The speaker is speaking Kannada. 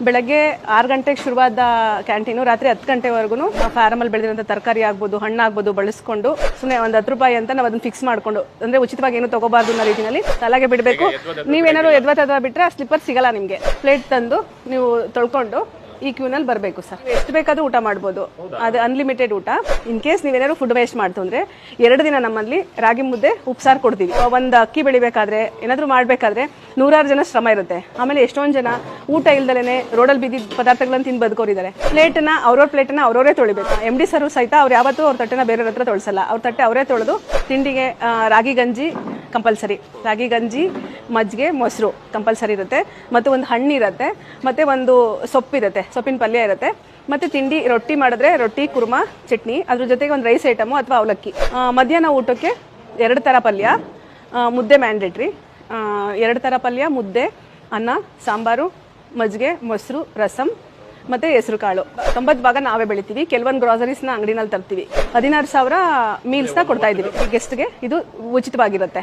ಬೆಳಗ್ಗೆ 6 ಗಂಟೆಗೆ ಶುರುವಾದ ಕ್ಯಾಂಟೀನು ರಾತ್ರಿ 10 ಗಂಟೆವರೆಗೂ ಫಾರಮಲ್ಲಿ ಬೆಳೆದಿರೋಂಥ ತರಕಾರಿ ಆಗ್ಬೋದು, ಹಣ್ಣಾಗ್ಬೋದು ಬಳಸ್ಕೊಂಡು ಸುಮ್ಮನೆ ಒಂದು 10 ರೂಪಾಯಿ ಅಂತ ನಾವು ಅದನ್ನ ಫಿಕ್ಸ್ ಮಾಡ್ಕೊಂಡು, ಅಂದ್ರೆ ಉಚಿತವಾಗಿ ಏನು ತಗೋಬಾರ್ದು ಅನ್ನೋ ರೀತಿಯಲ್ಲಿ ತಲೆಗೆ ಬಿಡಬೇಕು. ನೀವೇನಾದ್ರು ಎದ್ವಾ ಬಿಟ್ರೆ ಆ ಸ್ಲಿಪ್ಪರ್ ಸಿಗಲ್ಲ ನಿಮಗೆ. ಪ್ಲೇಟ್ ತಂದು ನೀವು ತೊಳ್ಕೊಂಡು ಈ ಕ್ಯೂನಲ್ಲಿ ಬರಬೇಕು ಸರ್. ಎಷ್ಟು ಬೇಕಾದ್ರೂ ಊಟ ಮಾಡ್ಬೋದು, ಅದು ಅನ್ಲಿಮಿಟೆಡ್ ಊಟ. ಇನ್ ಕೇಸ್ ನೀವೇನಾದ್ರು ಫುಡ್ ವೇಸ್ಟ್ ಮಾಡ್ತು ಅಂದ್ರೆ 2 ದಿನ ನಮ್ಮಲ್ಲಿ ರಾಗಿ ಮುದ್ದೆ ಉಪ್ಸಾರು ಕೊಡ್ತೀವಿ. ಒಂದು ಅಕ್ಕಿ ಬೆಳಿಬೇಕಾದ್ರೆ ಏನಾದ್ರು ಮಾಡ್ಬೇಕಾದ್ರೆ 100 ಜನ ಶ್ರಮ ಇರುತ್ತೆ. ಆಮೇಲೆ ಎಷ್ಟೊಂದು ಜನ ಊಟ ಇಲ್ದಲೇನೆ ರೋಡಲ್ಲಿ ಬಿದ್ದಿದ್ದ ಪದಾರ್ಥಗಳನ್ನ ತಿಂದು ಬದುಕೋರಿದ್ದಾರೆ. ಪ್ಲೇಟ್ನ ಅವ್ರವ್ರ ಪ್ಲೇಟ್ನ ಅವ್ರವರೇ ತೊಳಿಬೇಕು. MD ಸರ್ ಸಹಿತ ಅವ್ರು ಯಾವತ್ತೂ ಅವ್ರ ತಟ್ಟೆನ ಬೇರೆಯವ್ರ ಹತ್ರ ತೊಳ್ಸಲ್ಲ. ಅವ್ರ ತಟ್ಟೆ ಅವರೇ ತೊಳೆದು ತಿಂಡಿಗೆ ರಾಗಿ ಗಂಜಿ ಕಂಪಲ್ಸರಿ, ರಾಗಿ ಗಂಜಿ, ಮಜ್ಜಿಗೆ, ಮೊಸರು ಕಂಪಲ್ಸರಿ ಇರುತ್ತೆ. ಮತ್ತು ಒಂದು ಹಣ್ಣು ಇರುತ್ತೆ, ಮತ್ತೆ ಒಂದು ಸೊಪ್ಪಿರುತ್ತೆ, ಸೊಪ್ಪಿನ ಪಲ್ಯ ಇರುತ್ತೆ. ಮತ್ತೆ ತಿಂಡಿ ರೊಟ್ಟಿ ಮಾಡಿದ್ರೆ ರೊಟ್ಟಿ, ಕುರ್ಮಾ, ಚಟ್ನಿ, ಅದ್ರ ಜೊತೆಗೆ ಒಂದು ರೈಸ್ ಐಟಮು ಅಥವಾ ಅವಲಕ್ಕಿ. ಮಧ್ಯಾಹ್ನ ಊಟಕ್ಕೆ 2 ಥರ ಪಲ್ಯ, ಮುದ್ದೆ ಮ್ಯಾಂಡೇಟ್ರಿ. 2 ಥರ ಪಲ್ಯ, ಮುದ್ದೆ, ಅನ್ನ, ಸಾಂಬಾರು, ಮಜ್ಜಿಗೆ, ಮೊಸರು, ರಸಂ ಮತ್ತೆ ಹೆಸರು ಕಾಳು. 90 ಭಾಗ ನಾವೇ ಬೆಳಿತೀವಿ. ಕೆಲವೊಂದು ಗ್ರಾಸರೀಸ್ನ ಅಂಗಡಿನಲ್ಲಿ ತರ್ತೀವಿ. 16,000 ಮೀಲ್ಸ್ನ ಕೊಡ್ತಾ ಇದ್ದೀವಿ ಗೆಸ್ಟ್ಗೆ. ಇದು ಉಚಿತವಾಗಿರುತ್ತೆ.